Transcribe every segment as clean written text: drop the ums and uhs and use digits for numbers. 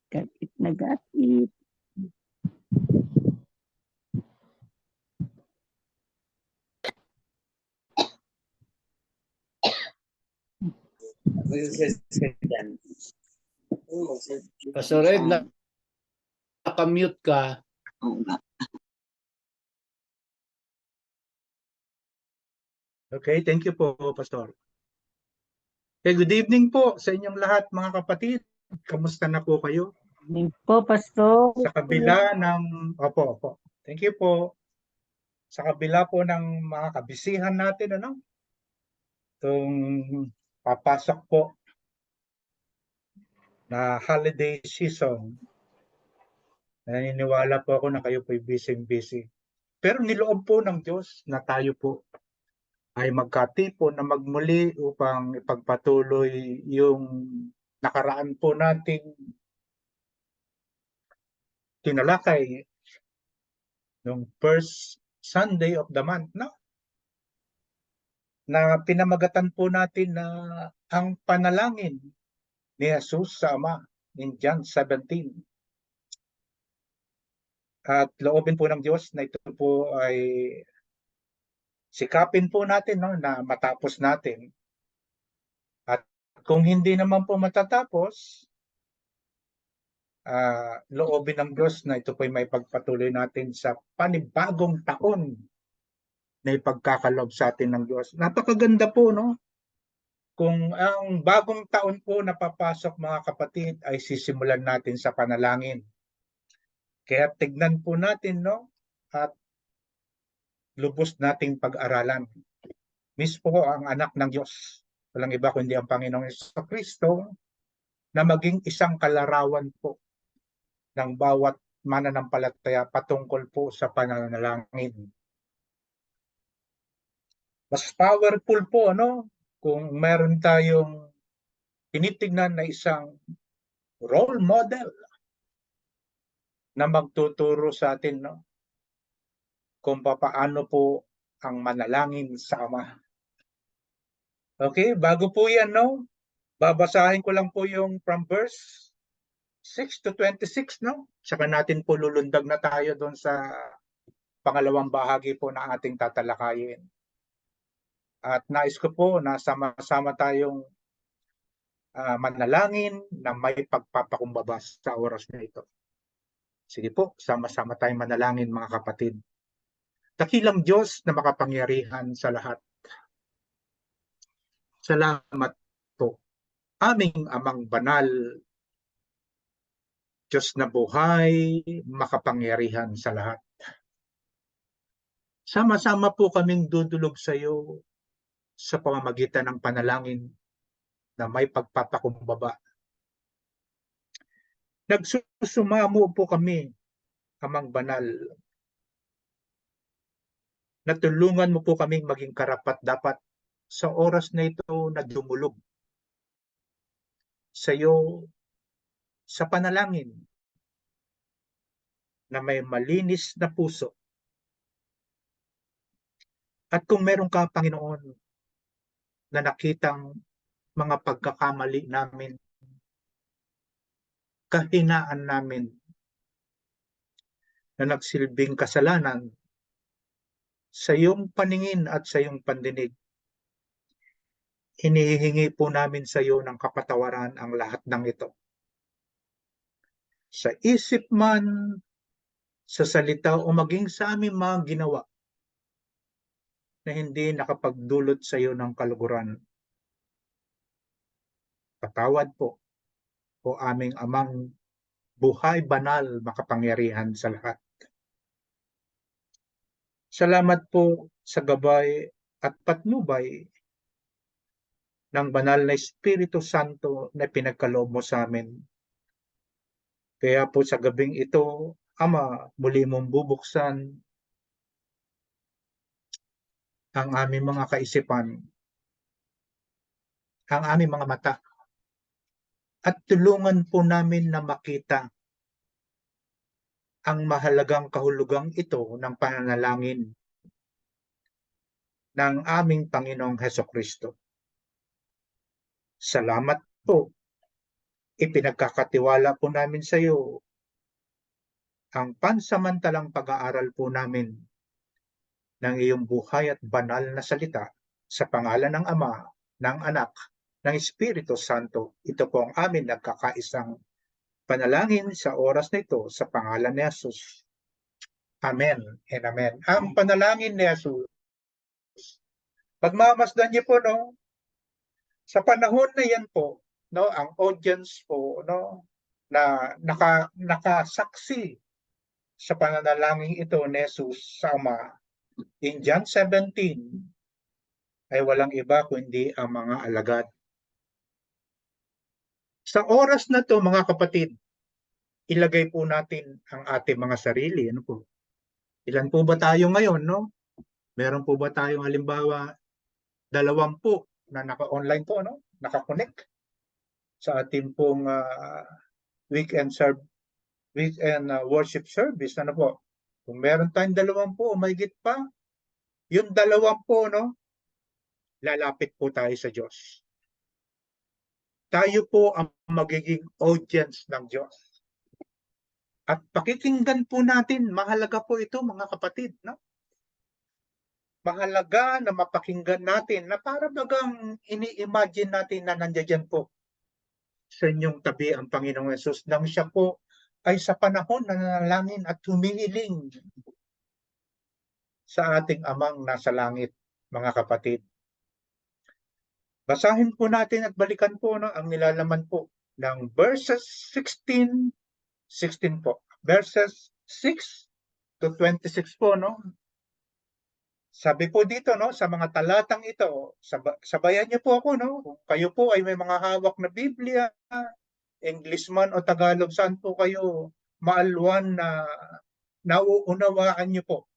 Gapit na gapit. Pastor Ed, nakamute ka. Oo nga. Okay, thank you po, Pastor. Okay, good evening po sa inyong lahat, mga kapatid. Kamusta na po kayo? Evening po, Pastor. Sa kabila ng... Opo. Thank you po. Sa kabila po ng mga kabisihan natin, itong papasok po na holiday season, naniniwala po ako na kayo po'y busy. Pero niloob po ng Diyos na tayo po ay magkatipon na magmuli upang ipagpatuloy yung nakaraan po nating tinalakay nung first Sunday of the month, na pinamagatan po natin na ang panalangin ni Jesus sa Ama in John 17. At loobin po ng Diyos na ito po ay sikapin po natin na matapos natin. At kung hindi naman po matatapos, loobin ng Diyos na ito po ay may pagpatuloy natin sa panibagong taon na ipagkakalob sa atin ng Diyos. Napakaganda po, kung ang bagong taon po na papasok, mga kapatid, ay sisimulan natin sa panalangin. Kaya tignan po natin, at lubos nating pag-aralan. Mismo po ang anak ng Diyos, walang iba kundi ang Panginoong Jesucristo, na maging isang kalarawan po ng bawat mananampalataya patungkol po sa pananalangin. Mas powerful po, kung meron tayong tinitignan na isang role model na magtuturo sa atin, kung paano po ang manalangin sa Ama. Okay, bago po yan, babasahin ko lang po yung from verse 6 to 26, Saka natin po lulundag na tayo doon sa pangalawang bahagi po na ating tatalakayin. At nais ko po na sama-sama tayong manalangin na may pagpapakumbaba sa oras na ito. Sige po, sama-sama tayong manalangin, mga kapatid. Dakilang Diyos na makapangyarihan sa lahat. Salamat po, aming Amang Banal, Diyos na buhay, makapangyarihan sa lahat. Sama-sama po kaming dudulog sa iyo sa pamamagitan ng panalangin na may pagpapakumbaba. Nagsusumamo po kami, Amang Banal, natulungan mo po kaming maging karapat-dapat sa oras na ito na dumulog sa iyo sa panalangin na may malinis na puso. At kung meron ka, Panginoon, na nakitang mga pagkakamali namin, kahinaan namin, na nagsilbing kasalanan sa iyong paningin at sa iyong pandinig, hinihingi po namin sa iyo ng kapatawaran ang lahat ng ito. Sa isip man, sa salita o maging sa aming mga ginawa na hindi nakapagdulot sa iyo ng kaluguran. Patawad po, o aming Amang buhay, banal, makapangyarihan sa lahat. Salamat po sa gabay at patnubay ng banal na Espiritu Santo na pinagkaloob mo sa amin. Kaya po sa gabing ito, Ama, muli mong bubuksan ang aming mga kaisipan, ang aming mga mata, at tulungan po namin na makita ang mahalagang kahulugang ito ng pananalangin ng aming Panginoong Hesukristo. Salamat po ipinagkakatiwala po namin sa iyo ang pansamantalang pag-aaral po namin ng iyong buhay at banal na salita sa pangalan ng Ama, ng Anak, ng Espiritu Santo. Ito po ang amin nagkakaisang panalangin sa oras na ito sa pangalan ni Jesus. Amen and amen. Ang panalangin ni Jesus, pagmamasdan niyo po, no, sa panahon na yan po, no, ang audience po, no, na nakasaksi sa pananalangin ito ni Jesus sa Ama, in John 17, ay walang iba kundi ang mga alagad. Sa oras na to, mga kapatid, ilagay po natin ang ating mga sarili. Ano po? Ilan po ba tayo ngayon, no? Meron po ba tayong halimbawa 20 na naka-online po, no? Naka-connect sa ating pong weekend worship service, ano po? Kung meron tayong 20 o mahigit pa, yung 20, no? Lalapit po tayo sa Diyos. Tayo po ang magiging audience ng Diyos. At pakikinggan po natin, mahalaga po ito, mga kapatid, no? Mahalaga na mapakinggan natin na para bagang ini-imagine natin na nandiyan po sa inyong tabi ang Panginoong Yesus nang siya po ay sa panahon na nanalangin at humihiling sa ating Amang nasa langit, mga kapatid. Basahin po natin at balikan po, no, ang nilalaman po ng verses 16 po. Verses 6 to 26 po, no? Sabi po dito, no, sa mga talatang ito, sabayan niyo po ako, no? Kung kayo po ay may mga hawak na Biblia, English man o Tagalog, saan po kayo maalwan na nauunawaan niyo po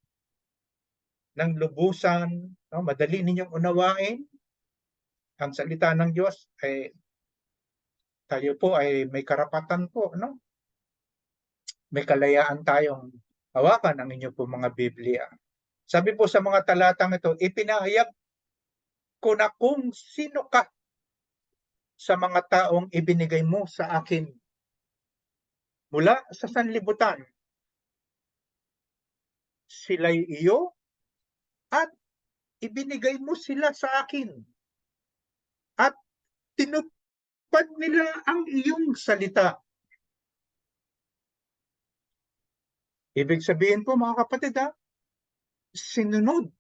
ng lubusan, no? Madali ninyong unawain ang salita ng Diyos, ay tayo po ay may karapatan po, no? May kalayaan tayong hawakan ang inyo po mga Biblia. Sabi po sa mga talatang ito, ipinahayag ko na kung sino ka sa mga taong ibinigay mo sa akin mula sa sanlibutan. Sila'y iyo at ibinigay mo sila sa akin. At tinupad nila ang iyong salita. Ibig sabihin po, mga kapatid, sinunod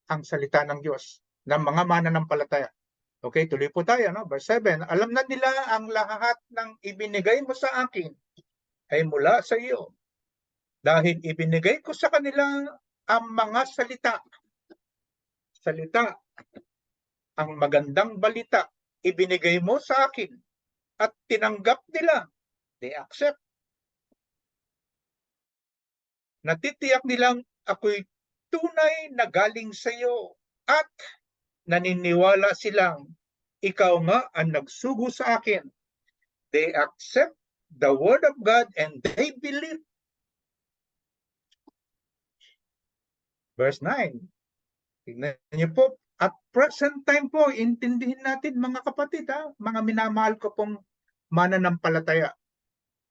ang salita ng Diyos ng mga mananampalataya. Okay, tuloy po tayo, no? Verse 7, alam na nila ang lahat ng ibinigay mo sa akin ay mula sa iyo. Dahil ibinigay ko sa kanila ang mga salita. Salita, ang magandang balita, ibinigay mo sa akin at tinanggap nila. They accept. Natitiyak nilang ako'y tunay na galing sa iyo at naniniwala silang ikaw nga ang nagsugo sa akin. They accept the word of God and they believe. Verse 9. Tingnan niyo po, at present time po, intindihin natin mga kapatid, mga minamahal ko pong mananampalataya.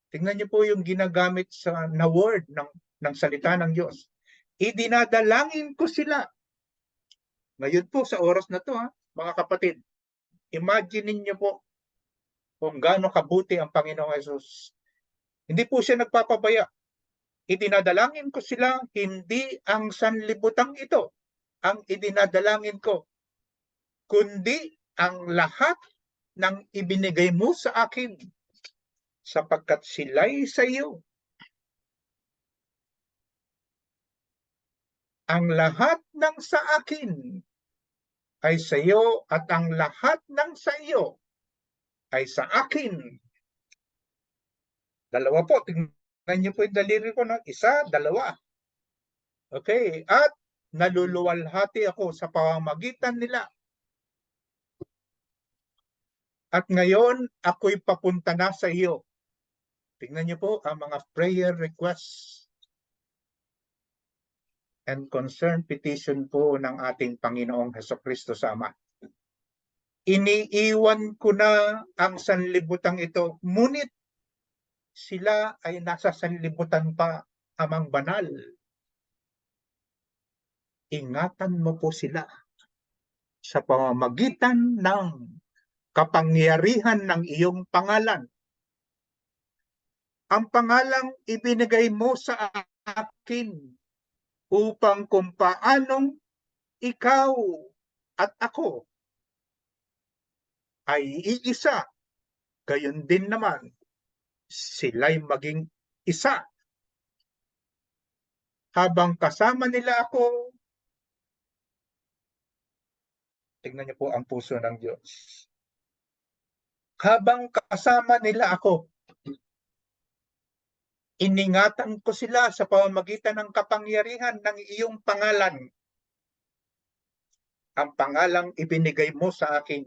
Tingnan niyo po yung ginagamit na word ng salita ng Diyos. Idinadalangin ko sila. Ngayon po sa oras na to, mga kapatid, imagine niyo po kung gaano kabuti ang Panginoong Yesus. Hindi po siya nagpapabaya. Idinadalangin ko sila, hindi ang sanlibutang ito ang idinadalangin ko, kundi ang lahat ng ibinigay mo sa akin, sapagkat sila'y sa iyo. Ang lahat ng sa akin ay sa iyo at ang lahat ng sa iyo ay sa akin. Dalawa po, tingnan niyo po yung daliri ko, no? Isa, dalawa. Okay, at naluluwalhati ako sa pamamagitan nila. At ngayon, ako'y papunta na sa iyo. Tingnan niyo po ang mga prayer requests and concern petition po ng ating Panginoong Hesukristo sa Ama. iniiwan ko na ang sanlibutan ito, ngunit sila ay nasa sanlibutan pa, Amang Banal. Ingatan mo po sila sa pamamagitan ng kapangyarihan ng iyong pangalan. Ang pangalang ibinigay mo sa akin upang kung paanong ikaw at ako ay iisa, gayon din naman sila'y maging isa. Habang kasama nila ako, tingnan niyo po ang puso ng Diyos. Habang kasama nila ako, iningatan ko sila sa pamamagitan ng kapangyarihan ng iyong pangalan. Ang pangalang ibinigay mo sa akin.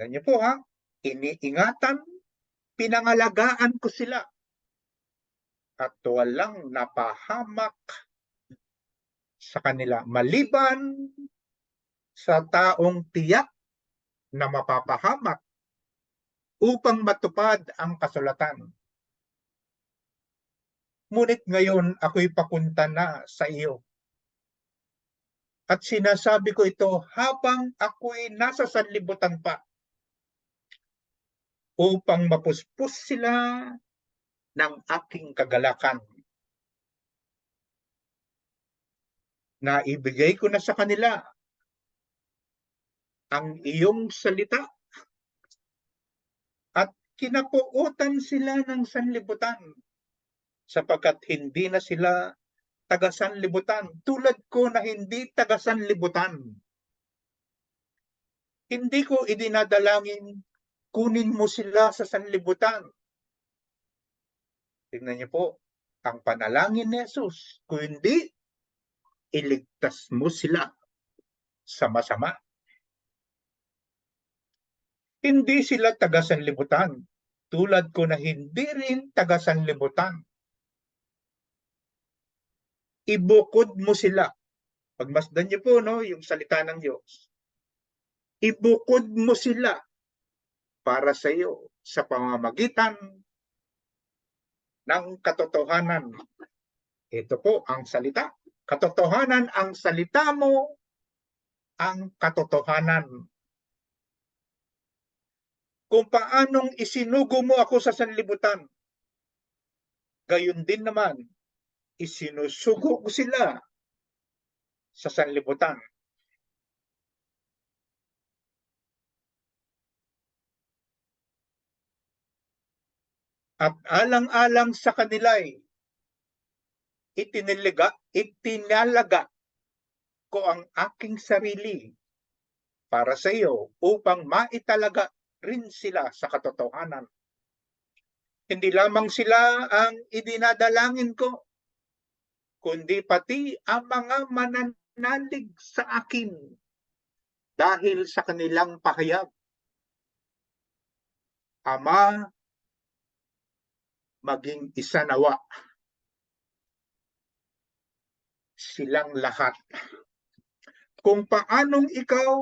Ganyan po ha, iniingatan, pinangalagaan ko sila. At walang napahamak sa kanila maliban sa taong tiyak na mapapahamak upang matupad ang kasulatan. Ngunit ngayon ako'y papunta na sa iyo. At sinasabi ko ito habang ako'y nasa sanlibutan pa, upang mapuspos sila ng aking kagalakan. Naibigay ko na sa kanila ang iyong salita at kinapuutan sila ng sanlibutan sapagkat hindi na sila taga-sanlibutan tulad ko na hindi taga-sanlibutan. Hindi ko idinadalangin kunin mo sila sa sanlibutan. Tingnan niyo po ang panalangin ni Jesus, kundi iligtas mo sila sa masama. Hindi sila taga-sanlibutan, tulad ko na hindi rin taga-sanlibutan. Ibukod mo sila. Pagmasdan niyo po yung salita ng Diyos. Ibukod mo sila para sa iyo sa pamamagitan ng katotohanan. Ito po ang salita. Katotohanan, ang salita mo, ang katotohanan. Kung paanong isinugo mo ako sa sanlibutan, gayon din naman, isinusugo ko sila sa sanlibutan. At alang-alang sa kanila'y itinalaga ko ang aking sarili para sa iyo upang maitalaga rin sila sa katotohanan. Hindi lamang sila ang idinadalangin ko, kundi pati ang mga mananalig sa akin dahil sa kanilang pahayag. Ama, maging isa nawa silang lahat. Kung paanong ikaw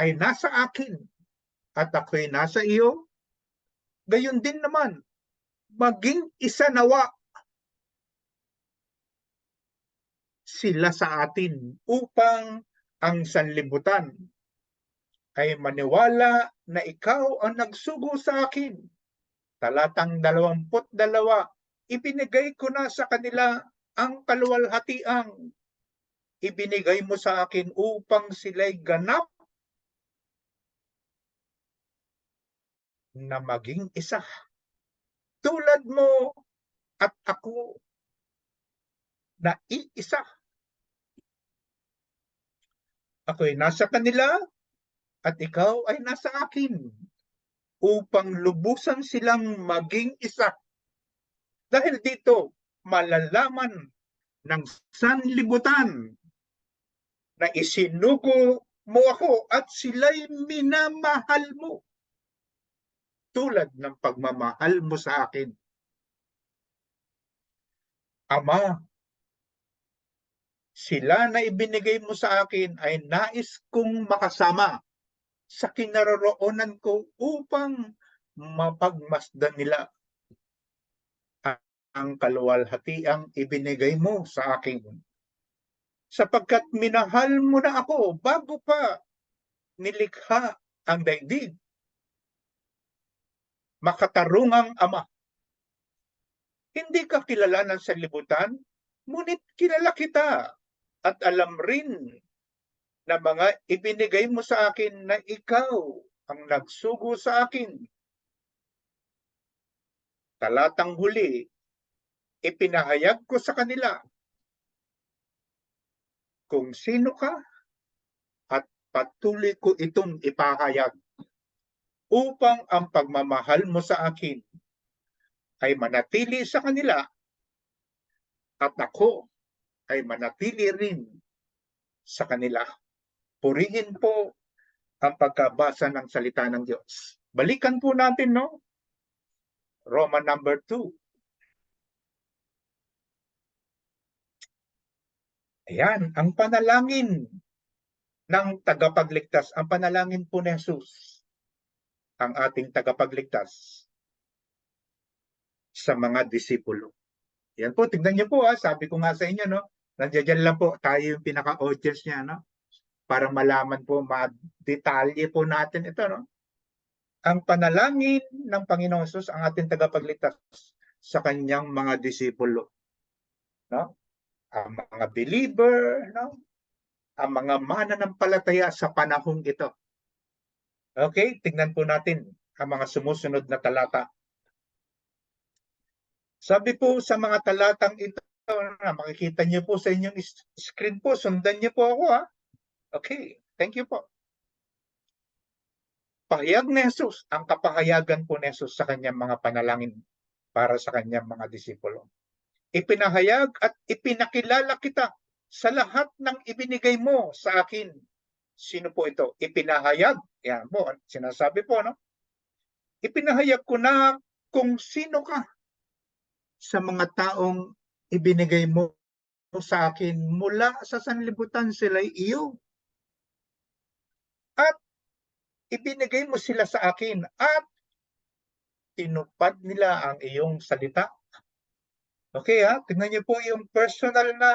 ay nasa akin at ako'y nasa iyo, gayon din naman, maging isa nawa sila sa atin upang ang sanlibutan ay maniwala na ikaw ang nagsugo sa akin. Talatang 22, ibinigay ko na sa kanila ang kaluwalhatiang ibinigay mo sa akin upang sila'y ganap na maging isa. Tulad mo at ako na iisa. Ako'y nasa kanila at ikaw ay nasa akin upang lubusan silang maging isa. Dahil dito, malalaman ng sanlibutan na isinugo mo ako at sila'y minamahal mo tulad ng pagmamahal mo sa akin. Ama, Sila na ibinigay mo sa akin ay nais kong makasama sa kinaroroonan ko upang mapagmasdan nila ang kaluwalhatiang ibinigay mo sa akin. Sapagkat minahal mo na ako bago pa nilikha ang daigdig. Makatarungang Ama, hindi ka kilala ng sanlibutan, ngunit kilala kita at alam rin na mga ibinigay mo sa akin na ikaw ang nagsugo sa akin. Talatang huli, ipinahayag ko sa kanila kung sino ka at patuloy ko itong ipahayag upang ang pagmamahal mo sa akin ay manatili sa kanila at ako ay manatili rin sa kanila. Purihin po ang pagkabasa ng salita ng Diyos. Balikan po natin, no? Roman number 2. Ayan, ang panalangin ng tagapagligtas, ang panalangin po ni Jesus, ang ating tagapagligtas sa mga disipulo. Yan po, tignan niyo po, sabi ko nga sa inyo, no? Nandiyan lang po, tayo yung pinaka-audience niya, no? Para malaman po, ma-detalye po natin ito, no? Ang panalangin ng Panginoong Jesus, ang ating tagapagligtas sa kanyang mga disipulo, no? Ang mga believer, no? Ang mga mananampalataya sa panahong ito. Okay, tingnan po natin ang mga sumusunod na talata. Sabi po sa mga talatang ito, na makikita niyo po sa inyong screen po, sundan niyo po ako, ha? Okay, thank you po. Pahayag ni Jesus, ang kapahayagan po ni Jesus sa kanyang mga panalangin para sa kanyang mga disipulo. Ipinahayag at ipinakilala kita sa lahat ng ibinigay mo sa akin. Sino po ito? Ipinahayag. Yan po, sinasabi po, no? Ipinahayag ko na kung sino ka sa mga taong ibinigay mo sa akin mula sa sanlibutan, sila'y iyo. At ibinigay mo sila sa akin at tinupad nila ang iyong salita. Okay, ha? Tingnan niyo po yung personal na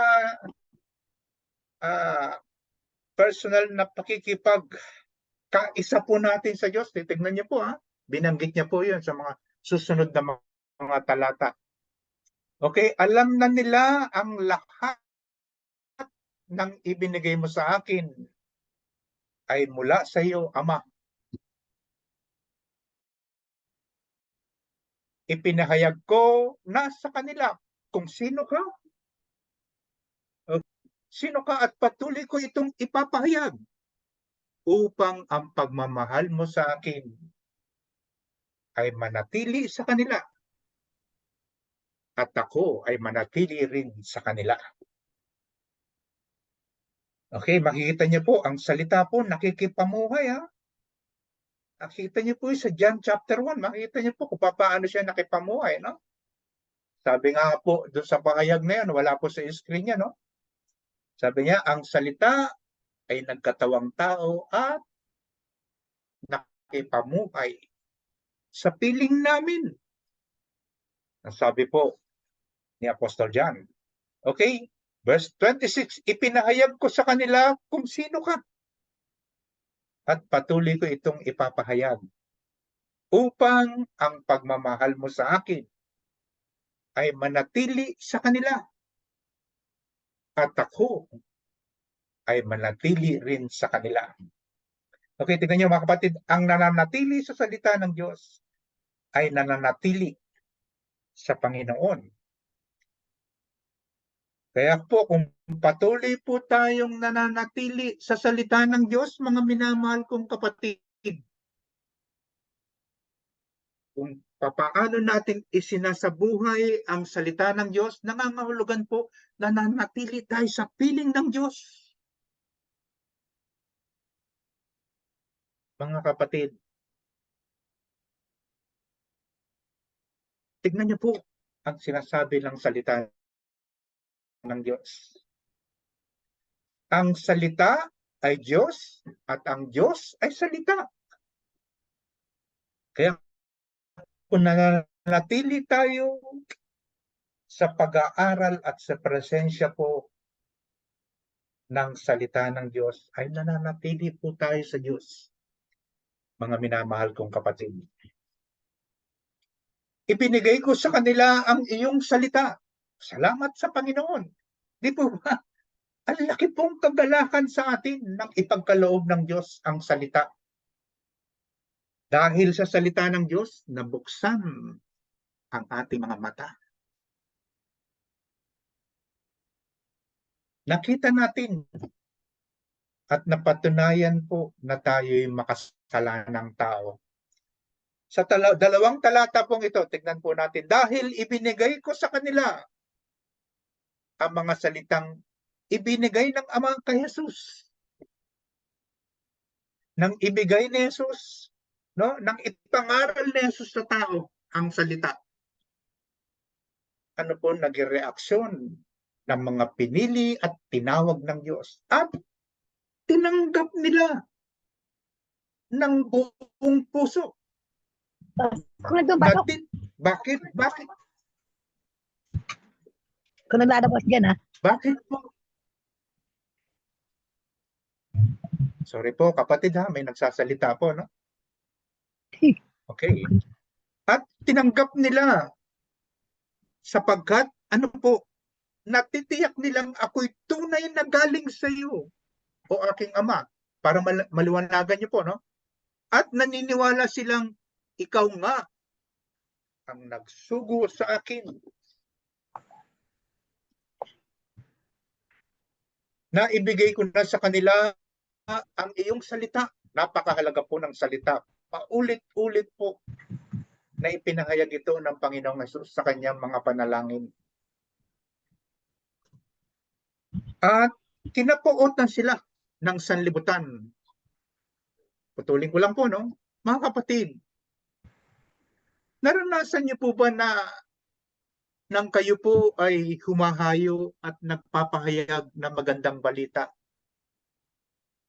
pakikipagkaisa po natin sa Diyos. Tingnan niyo po, ha? Binanggit niya po yun sa mga susunod na mga talata. Okay, alam na nila ang lahat ng ibinigay mo sa akin ay mula sa iyo, Ama. Ipinahayag ko na sa kanila kung sino ka. Sino ka at patuloy ko itong ipapahayag upang ang pagmamahal mo sa akin ay manatili sa kanila at ako ay manatili rin sa kanila. Okay, makikita niyo po, ang salita po nakikipamuhay, ha? Nakita niyo po sa John chapter 1, makikita niyo po kung paano siya nakipamuhay, no? Sabi nga po doon sa pahayag na yan, wala po sa screen niya, no? Sabi niya, ang salita ay nagkatawang tao at nakipamuhay sa piling namin. Ang sabi po ni Apostol John. Okay? Verse 26, ipinahayag ko sa kanila kung sino ka. At patuloy ko itong ipapahayag upang ang pagmamahal mo sa akin ay manatili sa kanila at ako ay manatili rin sa kanila. Okay, tingnan niyo mga kapatid, ang nananatili sa salita ng Diyos ay nananatili sa Panginoon. Kaya po, kung patuloy po tayong nananatili sa salita ng Diyos, mga minamahal kong kapatid, kung paano natin isinasabuhay ang salita ng Diyos, nangangahulugan po na nananatili tayo sa piling ng Diyos. Mga kapatid, tignan niyo po ang sinasabi ng salita ng Diyos. Ang salita ay Diyos at ang Diyos ay salita. Kaya kung nananatili tayo sa pag-aaral at sa presensya po ng salita ng Diyos, ay nananatili po tayo sa Diyos. Mga minamahal kong kapatid. Ibinigay ko sa kanila ang iyong salita. Salamat sa Panginoon. Di po ba? Ang laki pong kagalakan sa atin ng ipagkaloob ng Diyos ang salita. Dahil sa salita ng Diyos, nabuksan ang ating mga mata. Nakita natin at napatunayan po na tayo'y makasalanang tao. Sa dalawang talata pong ito, tignan po natin, dahil ibinigay ko sa kanila ang mga salitang ibinigay ng Ama kay Jesus. Nang ibigay ni Jesus, no? Nang ipangaral ni Jesus sa tao ang salita. Ano po naging reaksyon ng mga pinili at tinawag ng Diyos? At tinanggap nila ng buong puso. Kung nagpapasok, Bakit? kung naglalabas dyan, Bakit po? Sorry po, kapatid ha, may nagsasalita po, no? Okay. At tinanggap nila sapagkat, ano po, natitiyak nilang ako'y tunay na galing sa iyo, o aking Ama, para maliwanagan niyo po, no? At naniniwala silang ikaw nga ang nagsugo sa akin. Na ibigay ko na sa kanila ang iyong salita. Napakahalaga po ng salita. Paulit-ulit po na ipinahayag ito ng Panginoong Hesus sa kanyang mga panalangin. At kinapuotan sila ng sanlibutan. Putulin ko lang po, no? Mga kapatid, naranasan niyo po ba na nang kayo po ay humahayo at nagpapahayag ng magandang balita?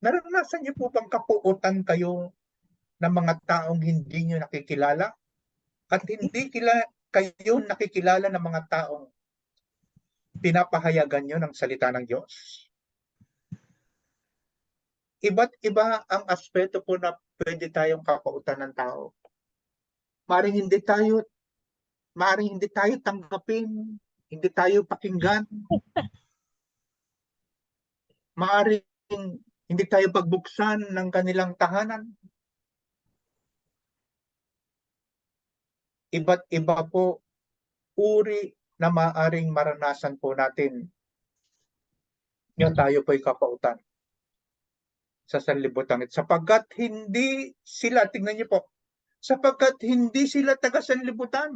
Naranasan niyo po bang kapuotan kayo ng mga taong hindi niyo nakikilala? At hindi kayo nakikilala ng mga taong pinapahayagan niyo ng salita ng Diyos? Iba't iba ang aspeto po na pwede tayong kapuotan ng tao. Maring hindi tayo tanggapin, hindi tayo pakinggan. Maring hindi tayo pagbuksan ng kanilang tahanan. Iba't iba po uri na maaring maranasan po natin. Ngayon tayo po'y kapautan sa sanlibutan. Sapagkat hindi sila, tingnan niyo po, sapagkat hindi sila taga-sanlibutan.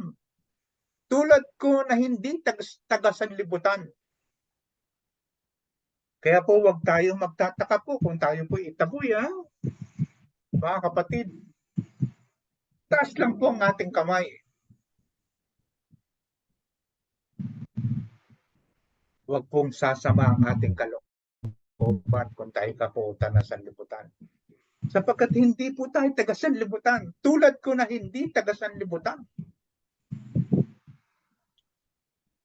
Tulad ko na hindi taga-sanlibutan. Kaya po wag tayong magtataka po kung tayo po itaboy, ha? Mga kapatid, taas lang po ang ating kamay. Wag pong sasama ang ating kalooban kung tayo kapuotan na sanlibutan. Sapagkat hindi po tayo taga-sanlibutan. Tulad ko na hindi taga-sanlibutan.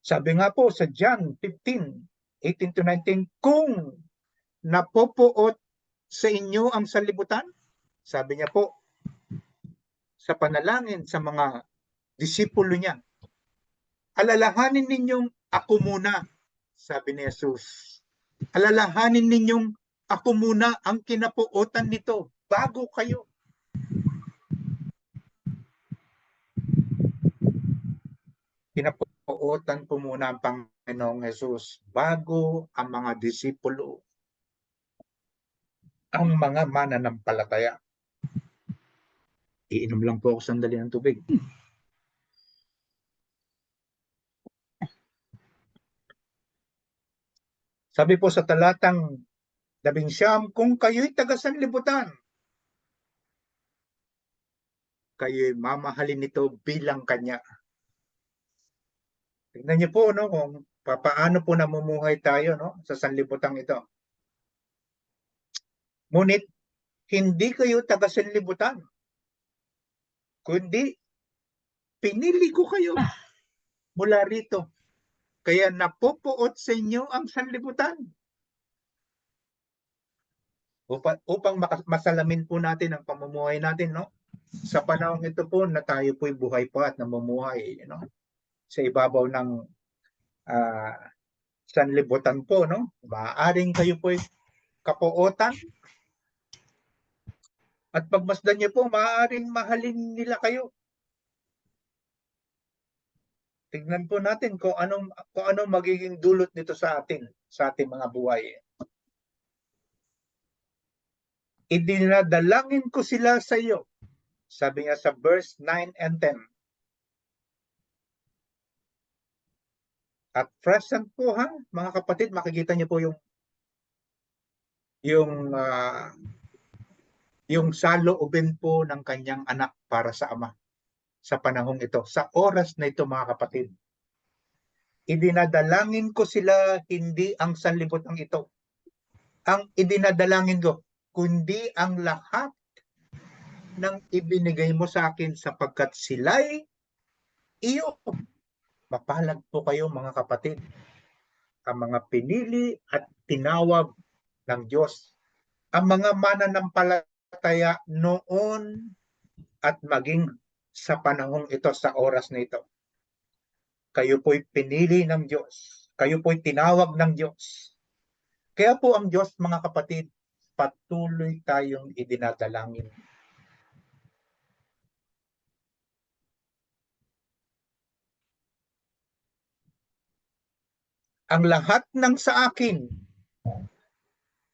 Sabi nga po sa John 15:18-19, kung napopuot sa inyo ang sanlibutan, sabi niya po, sa panalangin sa mga disipulo niya, alalahanin ninyong ako muna, sabi ni Jesus. Alalahanin ninyong ako muna ang kinapuotan nito bago kayo. Kinapuotan po muna ang Panginoong Jesus bago ang mga disipulo, ang mga mananampalataya. Iinom lang po ako sandali ng tubig. Sabi po sa talatang 19, kung kayo'y taga-sanlibutan, kayo'y mamahalin nito bilang kanya. Tingnan niyo po, no, kung paano po namumuhay tayo, no, sa sanlibutan ito. Ngunit hindi kayo taga-sanlibutan, kundi pinili ko kayo mula rito. Kaya napupuot sa inyo ang sanlibutan. Upang masalamin po natin ang pamumuhay natin, no? Sa panahon ito po na tayo po'y buhay pa at namumuhay, no? Sa ibabaw ng sanlibutan po, no? Maaaring kayo po'y kapuotan. At pagmasdan niyo po, maaaring mahalin nila kayo. Tignan po natin kung anong magiging dulot nito sa ating mga buhay. Idinadalangin ko sila sa iyo. Sabi nga sa verse 9 and 10. At present po mga kapatid, makikita niyo po yung saloobin po ng kanyang anak para sa ama sa panahong ito, sa oras na ito mga kapatid. Idinadalangin ko sila, hindi ang sanlibutan ito. Ang idinadalangin ko, kundi ang lahat ng ibinigay mo sa akin sapagkat sila'y iyo. Mapalad po kayo mga kapatid, ang mga pinili at tinawag ng Diyos, ang mga mananampalataya noon at maging sa panahong ito, sa oras na ito. Kayo po'y pinili ng Diyos. Kayo po'y tinawag ng Diyos. Kaya po ang Diyos, mga kapatid, patuloy tayong idinadalangin. Ang lahat ng sa akin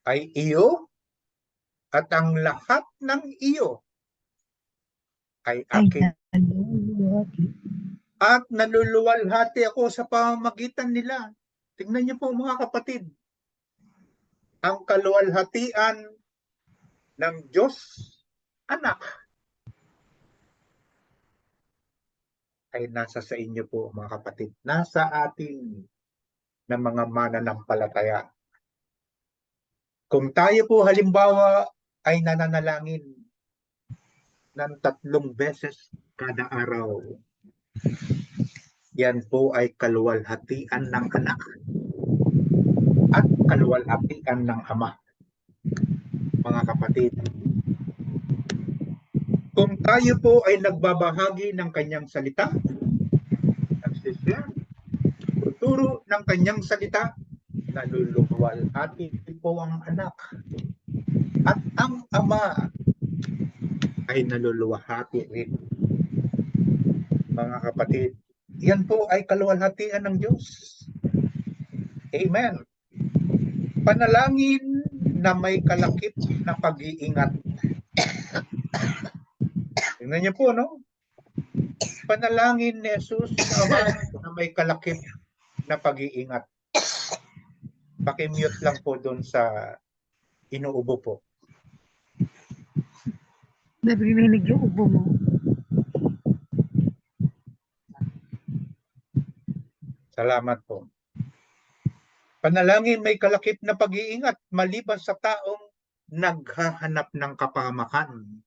ay iyo, at ang lahat ng iyo ay akin. At naluluwalhati ako sa pamamagitan nila. Tingnan niyo po mga kapatid, ang kaluwalhatian ng Diyos Anak ay nasa sa inyo po mga kapatid. Nasa atin ng mga mananampalataya. Kung tayo po halimbawa ay nananalangin ng 3 beses kada araw, yan po ay kaluwalhatian ng anak at kaluwalhatian ng ama. Mga kapatid, kung tayo po ay nagbabahagi ng kanyang salita, nagsishare, tuturo ng kanyang salita, naluluwalhati po ang anak at ang ama ay naluluwalhati rin. Mga kapatid, yan po ay kaluwalhatian ng Diyos. Amen. Panalangin na may kalakip na pag-iingat. Tingnan niyo po, no? Panalangin ni Jesus na may kalakip na pag-iingat. Paki-mute lang po doon sa inuubo po. Narinig yung ubo mo. Salamat po. Panalangin may kalakip na pag-iingat maliban sa taong naghahanap ng kapahamakan.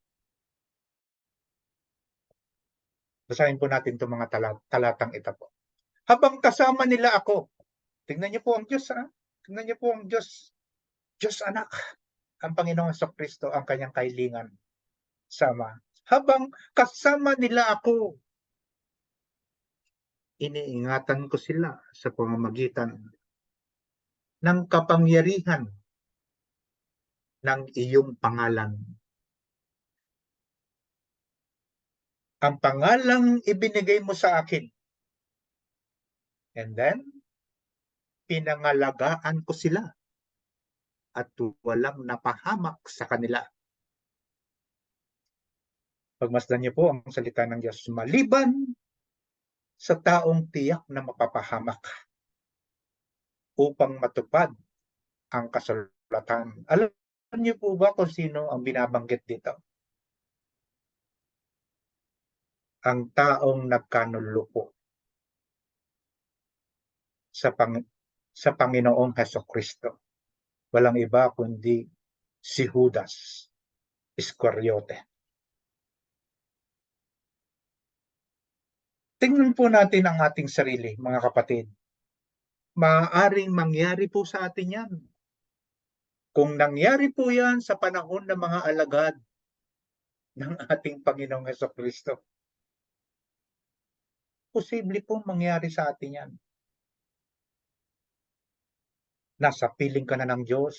Basahin po natin itong mga talatang ito po. Habang kasama nila ako, tingnan niyo po ang Diyos, tingnan niyo po ang Diyos, Diyos Anak, ang Panginoong Jesucristo, ang kanyang kahilingan. Sama. Habang kasama nila ako, iniingatan ko sila sa pamamagitan ng kapangyarihan ng iyong pangalan. Ang pangalang ibinigay mo sa akin. And then, pinangalagaan ko sila at walang napahamak sa kanila. Pagmasdan niyo po ang salita ng Diyos, maliban sa taong tiyak na mapapahamak upang matupad ang kasulatan. Alam niyo po ba kung sino ang binabanggit dito? Ang taong nagkanulupo sa Panginoong Jesucristo. Walang iba kundi si Judas Iscariote. Tingnan po natin ang ating sarili, mga kapatid. Maaaring mangyari po sa atin yan. Kung nangyari po yan sa panahon ng mga alagad ng ating Panginoong Hesukristo, posible pong mangyari sa atin yan. Nasa piling ka na ng Diyos,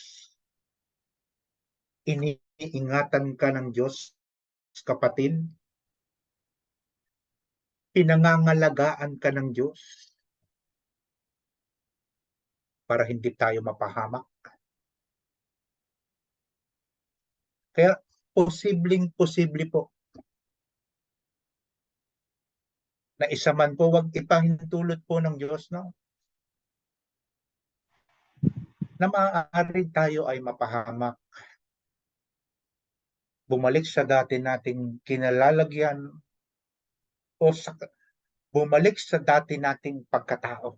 iniingatan ka ng Diyos, kapatid, pinangangalagaan ka ng Diyos para hindi tayo mapahamak. Kaya posible po na isa man po, wag ipahintulot po ng Diyos, no? Na maaari tayo ay mapahamak. Bumalik sa dati nating kinalalagyan o bumalik sa dati nating pagkatao.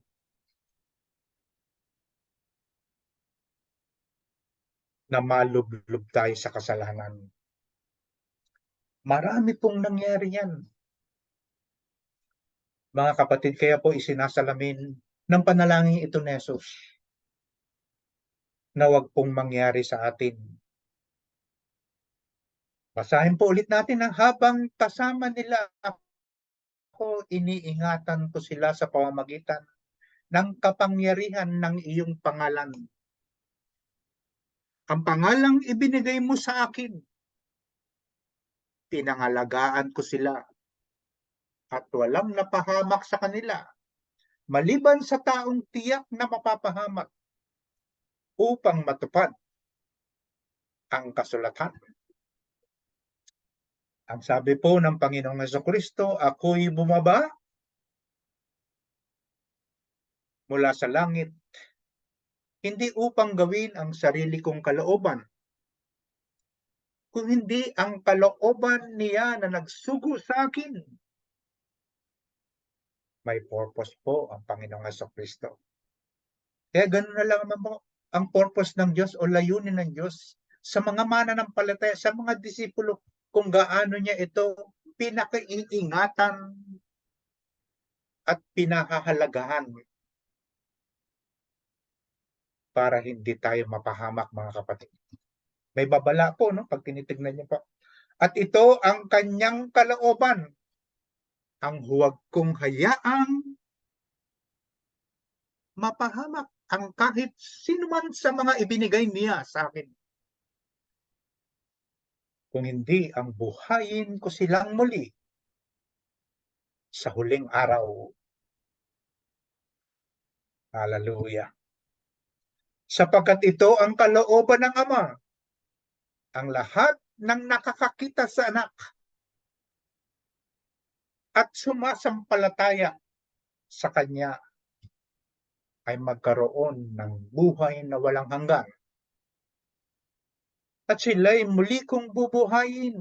Na malublob tayo sa kasalanan. Marami pong nangyari yan. Mga kapatid, kaya po isinasalamin ng panalangin ito ni Jesus na wag pong mangyari sa atin. Basahin po ulit natin ang habang kasama nila ako, iniingatan ko sila sa pamamagitan ng kapangyarihan ng iyong pangalan. Ang pangalang ibinigay mo sa akin, pinangalagaan ko sila at walang napahamak sa kanila, maliban sa taong tiyak na mapapahamak upang matupad ang kasulatan. Ang sabi po ng Panginoong Hesukristo, ako'y bumaba mula sa langit, hindi upang gawin ang sarili kong kalooban, kung hindi ang kalooban niya na nagsugo sa akin. May purpose po ang Panginoong Hesukristo. Kaya ganoon na lang naman po ang purpose ng Diyos o layunin ng Diyos sa mga mananampalataya, sa mga disipulo, kung gaano niya ito pinakaiingatan at pinahahalagahan para hindi tayo mapahamak, mga kapatid. May babala po, no? Pag tinitignan niyo po. At ito ang kanyang kalooban, ang huwag kong hayaang mapahamak ang kahit sino man sa mga ibinigay niya sa akin. Kung hindi, ang buhayin ko silang muli sa huling araw. Hallelujah. Sapagkat ito ang kalooban ng Ama, ang lahat ng nakakakita sa anak at sumasampalataya sa kanya ay magkaroon ng buhay na walang hanggan. At sila'y muli kong bubuhayin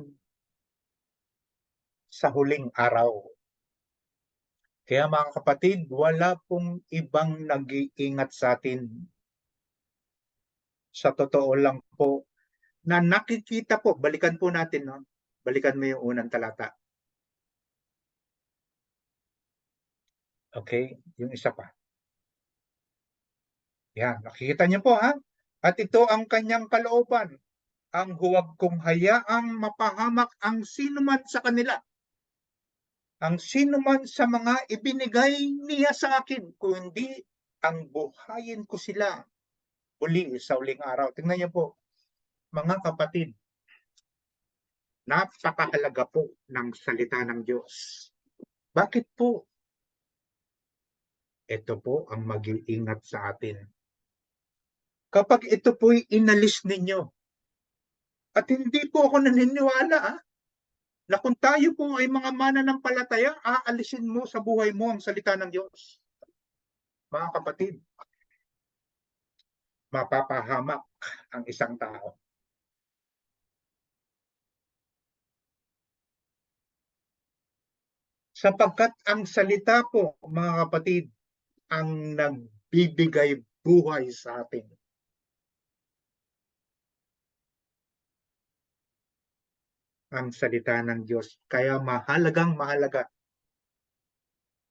sa huling araw. Kaya mga kapatid, wala pong ibang nag-iingat sa atin. Sa totoo lang po, na nakikita po, balikan po natin, no? Balikan mo yung unang talata. Okay, yung isa pa. Yan, nakikita niyo po, ha? At ito ang kanyang kalooban, ang huwag kong hayaang mapahamak ang sinuman sa kanila, ang sinuman sa mga ibinigay niya sa akin, kundi ang buhayin ko sila uli sa uling araw. Tingnan niyo po, mga kapatid, napakahalaga po ng salita ng Diyos. Bakit po? Ito po ang mag-iingat sa atin. Kapag ito po'y inalis ninyo, at hindi po ako naniniwala na kung tayo po ay mga mananampalataya, aalisin mo sa buhay mo ang salita ng Diyos. Mga kapatid, mapapahamak ang isang tao. Sapagkat ang salita po, mga kapatid, ang nagbibigay buhay sa atin. ang salita ng Diyos. Kaya mahalaga.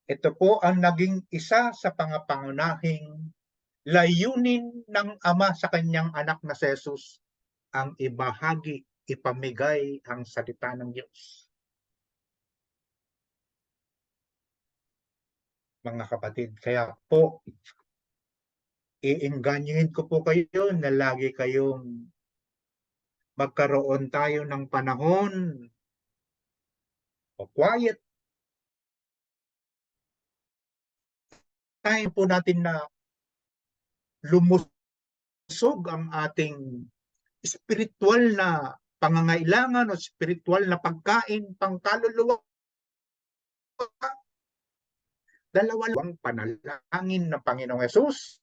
Ito po ang naging isa sa pangapangunahing layunin ng Ama sa kanyang anak na si Jesus, ang ibahagi, ipamigay ang salita ng Diyos. Mga kapatid, kaya po, iinganyahin ko po kayo na lagi kayong magkaroon tayo ng panahon o quiet time po natin na lumusog ang ating spiritual na pangangailangan o spiritual na pagkain pangkaluluwa. Dalawang panalangin ng Panginoong Hesus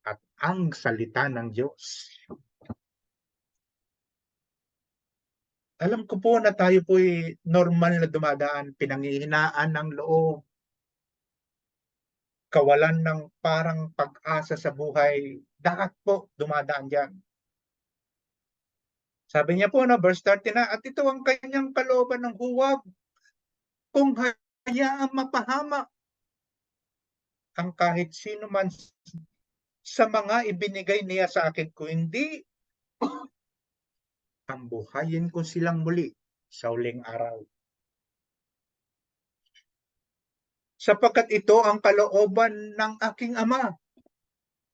at ang salita ng Diyos. Alam ko po na tayo po'y normal na dumadaan, pinanghihinaan ng loob, kawalan ng parang pag-asa sa buhay. Lahat po dumadaan dyan. Sabi niya po, verse 30 na, at ito ang kanyang kalooban ng huwag kung hayaang mapahamak ang kahit sino man sa mga ibinigay niya sa akin, kung hindi, ang buhayin ko silang muli sa huling araw. Sapagkat ito ang kalooban ng aking Ama.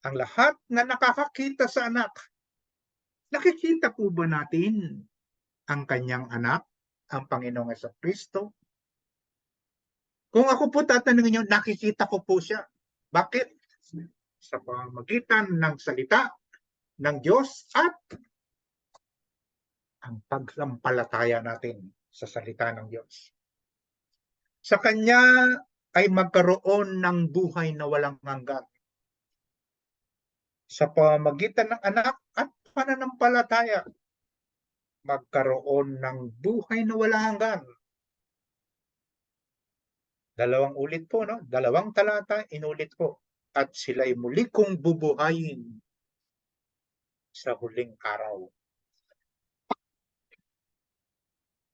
Ang lahat na nakakakita sa anak, nakikita po ba natin ang kanyang anak, ang Panginoong Jesucristo? Kung ako po tatanungin niyo, nakikita ko po siya. Bakit? Sa pamamagitan ng salita ng Diyos at ang pagsampalataya natin sa salita ng Diyos. Sa Kanya ay magkaroon ng buhay na walang hanggan. Sa pamamagitan ng anak at pananampalataya, magkaroon ng buhay na walang hanggan. Dalawang ulit po, no? Dalawang talata, inulit po. At sila'y muli kong bubuhayin sa huling araw.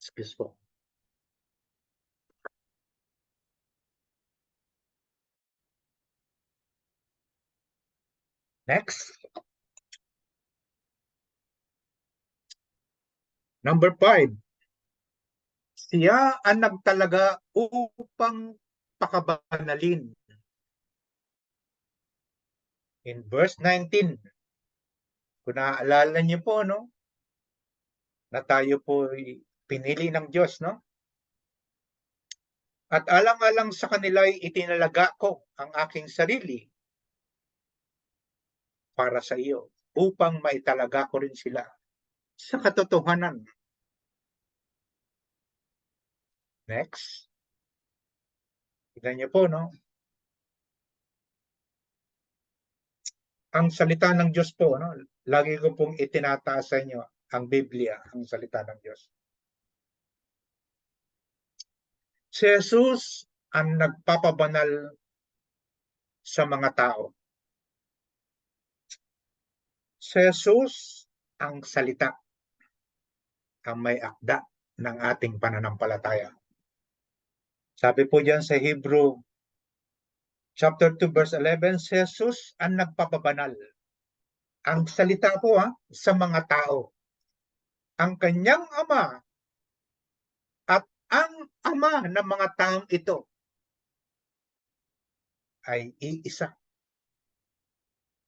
Excuse po. Next. Number 5. Siya ang nagtalaga upang pakabanalin. In verse 19, kung naaalala niyo po, no? Na tayo po pinili ng Diyos, no? At alang-alang sa kanila ay itinalaga ko ang aking sarili para sa iyo, upang maitalaga ko rin sila sa katotohanan. Next. Tignan niyo po, no? Ang salita ng Diyos po, no? Lagi ko pong itinataas sa inyo ang Biblia, ang salita ng Diyos. Si Jesus ang nagpapabanal sa mga tao. Si Jesus ang salita, ang may akda ng ating pananampalataya. Sabi po diyan sa Hebrew chapter 2 verse 11, si Jesus ang nagpapabanal. Ang salita po sa mga tao. Ang kanyang ama at ang ama ng mga taong ito ay iisa.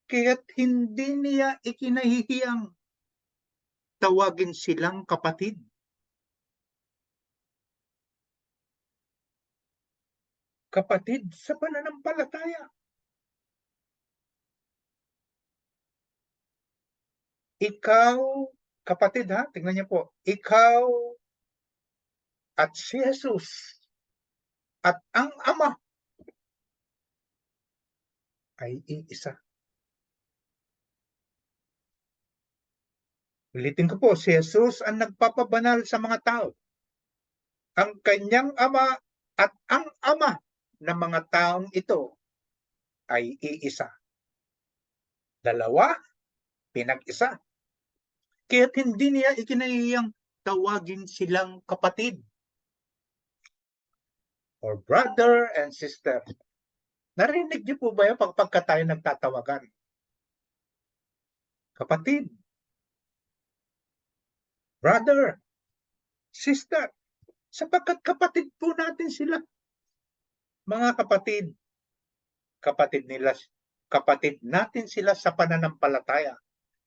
Kaya't hindi niya ikinahihiyang tawagin silang kapatid. Kapatid sa pananampalataya. Ikaw, kapatid tingnan niyo po, ikaw at si Jesus at ang Ama ay iisa. Ulitin ko po, si Jesus ang nagpapabanal sa mga tao. Ang kanyang Ama at ang Ama ng mga taong ito ay iisa. Dalawa, pinag-isa. Kaya't hindi niya ikinahihiyang tawagin silang kapatid or brother and sister. Narinig niyo po ba yung pagka tayo nagtatawagan? Kapatid, brother, sister, sapagkat kapatid po natin sila. Mga kapatid, kapatid natin sila sa pananampalataya.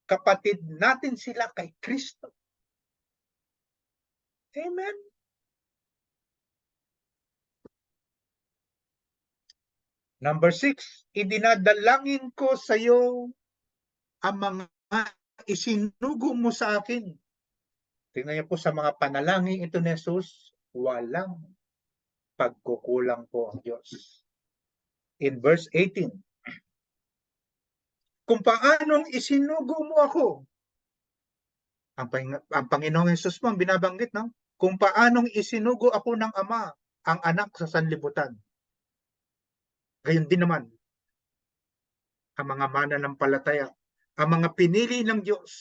Kapatid natin sila kay Kristo. Amen. Number 6, idinadalangin ko sa iyo ang mga isinugo mo sa akin. Tingnan niyo po sa mga panalangin ito ni Jesus, walang pagkukulang po ang Diyos. In verse 18, kung paanong isinugo mo ako, ang Panginoong Jesus mo ang binabanggit, no? Kung paanong isinugo ako ng Ama, ang anak sa sanlibutan. Gayon din naman, ang mga mananampalataya, ang mga pinili ng Diyos,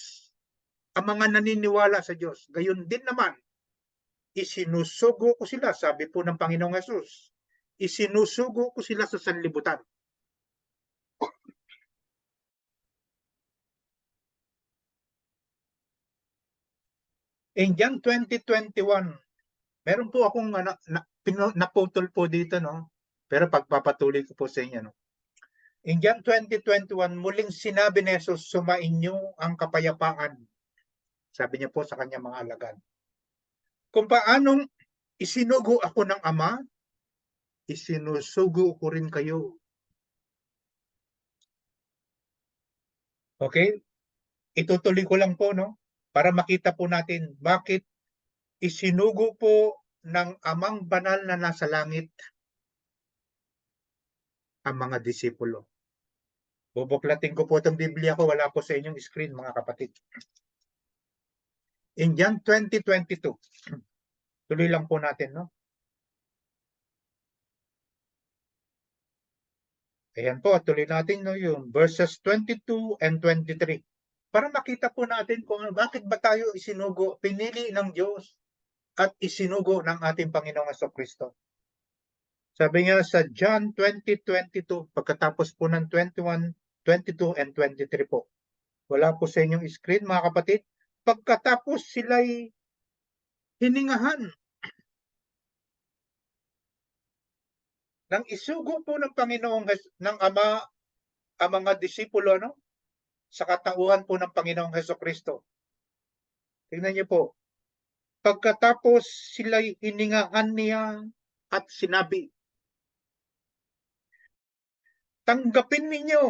ang mga naniniwala sa Diyos, gayon din naman, isinusugo ko sila, sabi po ng Panginoong Jesus, isinusugo ko sila sa sanlibutan. In John 20:21, meron po akong naputol po dito, no? Pero pagpapatuloy ko po sa inyo, no? In John 20:21, muling sinabi ni Jesus, sumainyo ang kapayapaan. Sabi niya po sa kanyang mga alagad. Kung paanong isinugo ako ng Ama, isinusugo ko rin kayo. Okay? Itutuloy ko lang po, no? Para makita po natin bakit isinugo po ng Amang Banal na nasa langit ang mga disipulo. Bubuklatin ko po itong Biblia ko, wala po sa inyong screen, mga kapatid. In John 20:22, tuloy lang po natin, no? Ayan po, tuloy natin, no, yung verses 22 and 23. Para makita po natin kung bakit ba tayo isinugo, pinili ng Diyos at isinugo ng ating Panginoong Jesucristo. Sabi nga sa John 20:22, pagkatapos po ng 21, 22 and 23 po. Wala po sa inyong screen, mga kapatid. Pagkatapos sila'y hiningahan nang isugo po ng Panginoong ng Ama ang mga disipulo, no? Sa katauhan po ng Panginoong Jesucristo. Tingnan niyo po. Pagkatapos sila'y hiningahan niya at sinabi, tanggapin ninyo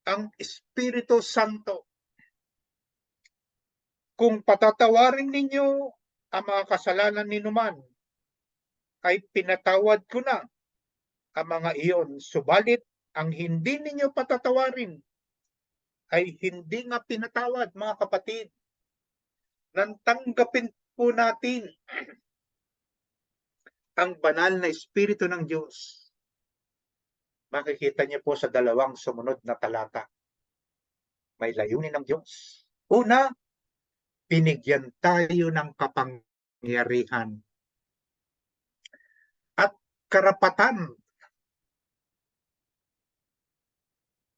ang Espiritu Santo. Kung patatawarin ninyo ang mga kasalanan ninuman, ay pinatawad ko na ang mga iyon. Subalit, ang hindi ninyo patatawarin ay hindi nga pinatawad, mga kapatid. Nang tanggapin po natin ang banal na Espiritu ng Diyos, makikita niyo po sa dalawang sumunod na talata. May layunin ng Diyos. Una, binigyan tayo ng kapangyarihan at karapatan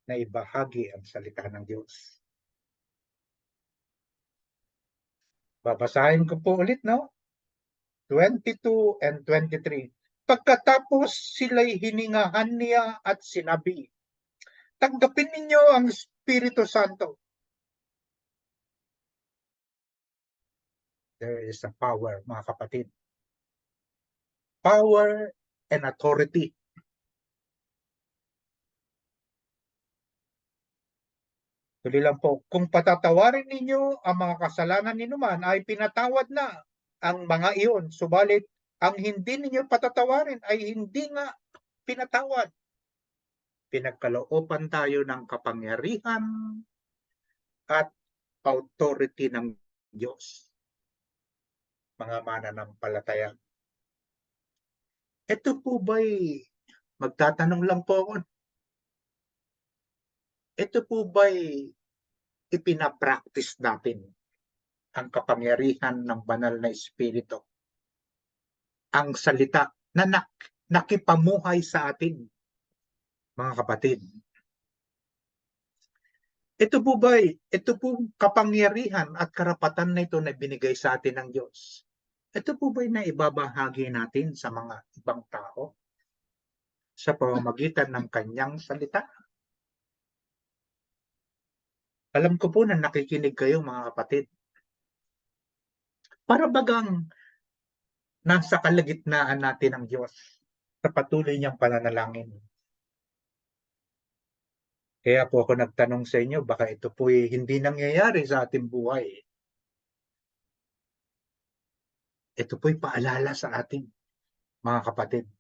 na ibahagi ang salita ng Diyos. Babasahin ko po ulit, no? 22 and 23. Pagkatapos sila'y hiningahan niya at sinabi, tanggapin ninyo ang Espiritu Santo. There is a power, mga kapatid. Power and authority. Tuloy lang po, kung patatawarin ninyo ang mga kasalanan ninuman ay pinatawad na ang mga iyon. Subalit, ang hindi ninyo patatawarin ay hindi nga pinatawad. Pinagkalooban tayo ng kapangyarihan at authority ng Diyos. Mga mananampalataya. Ito po ba'y, magtatanong lang po ako, ito po ba'y ipinapractice natin ang kapangyarihan ng banal na Espiritu. Ang salita na nakipamuhay sa atin, mga kapatid. Ito pong kapangyarihan at karapatan na ito na binigay sa atin ng Diyos. Ito po ba'y naibabahagi natin sa mga ibang tao sa pamamagitan ng kanyang salita? Alam ko po na nakikinig kayo, mga kapatid. Para bagang nasa kalagitnaan natin ng Diyos sa patuloy niyang pananalangin. Kaya po ako nagtanong sa inyo, baka ito po hindi nangyayari sa ating buhay. Ito po'y paalala sa atin, mga kapatid.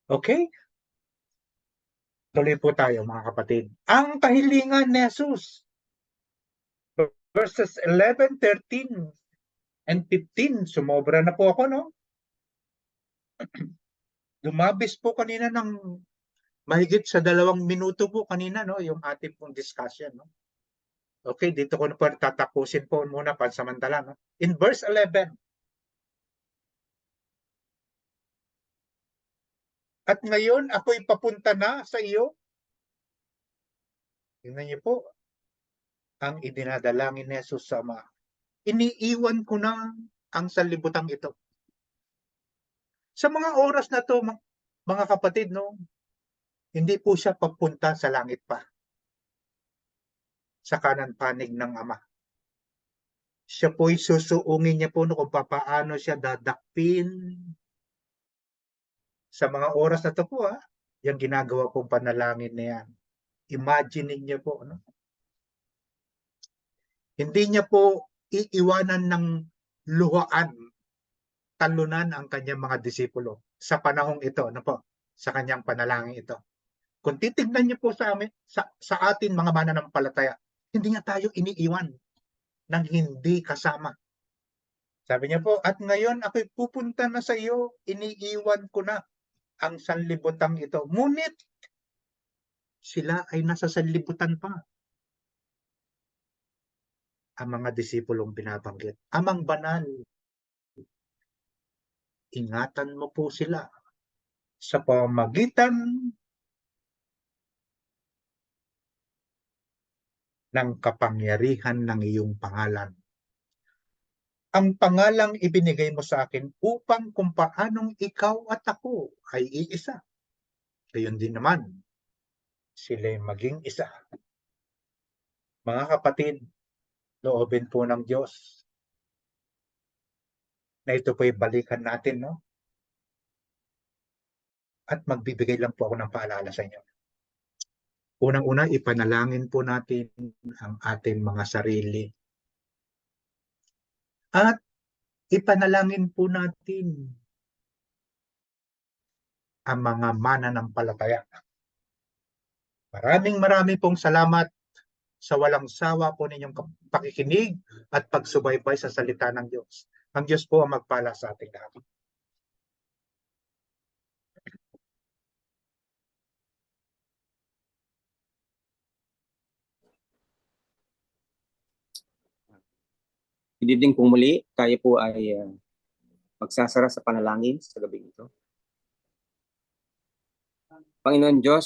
Okay? Tuloy po tayo, mga kapatid. Ang kahilingan ni Jesus, verses 11, 13, and 15. Sumobra na po ako, no? Lumabis po kanina ng mahigit sa 2 minuto po kanina, no? Yung ating pong discussion, no? Okay, dito ko na po tatapusin po muna pansamantala, no? In verse 11, at ngayon ako'y papunta na sa iyo. Tingnan niyo po, ang idinadalangin ni Jesus sa Ama. Iniiwan ko na ang sanlibutan ito. Sa mga oras na to, mga kapatid, no, hindi po siya papunta sa langit pa. Sa kanan panig ng Ama. Siya po'y susuungin niya po no, kung paano siya dadakpin. Sa mga oras na to po, yung ginagawa pong panalangin na yan. Imagine niyo po, no? Hindi niya po iiwanan ng luhaan, talunan ang kanyang mga disipulo sa panahong ito, no po, sa kanyang panalangin ito. Kung titignan niyo po sa amin, sa atin mga mananampalataya, hindi niya tayo iniiwan ng hindi kasama. Sabi niya po, at ngayon ako'y pupunta na sa iyo, iniiwan ko na ang sanlibutan ito. Ngunit, sila ay nasa sanlibutan pa. Ang mga disipulong binabanggit. Amang banal, ingatan mo po sila sa pamamagitan ng kapangyarihan ng iyong pangalan. Ang pangalang ibinigay mo sa akin upang kung paanong ikaw at ako ay iisa. Gayon din naman, sila'y maging isa. Mga kapatid, loobin po ng Diyos na ito po'y balikan natin, no? At magbibigay lang po ako ng paalala sa inyo. Unang-una, ipanalangin po natin ang ating mga sarili. At ipanalangin po natin ang mga mananampalataya. Maraming pong salamat sa walang sawa po ninyong pakikinig at pagsubaybay sa salita ng Diyos. Ang Diyos po ang magpala sa ating lahat. Good evening po muli. Tayo po ay magsasara sa panalangin sa gabi ito. Panginoon Diyos,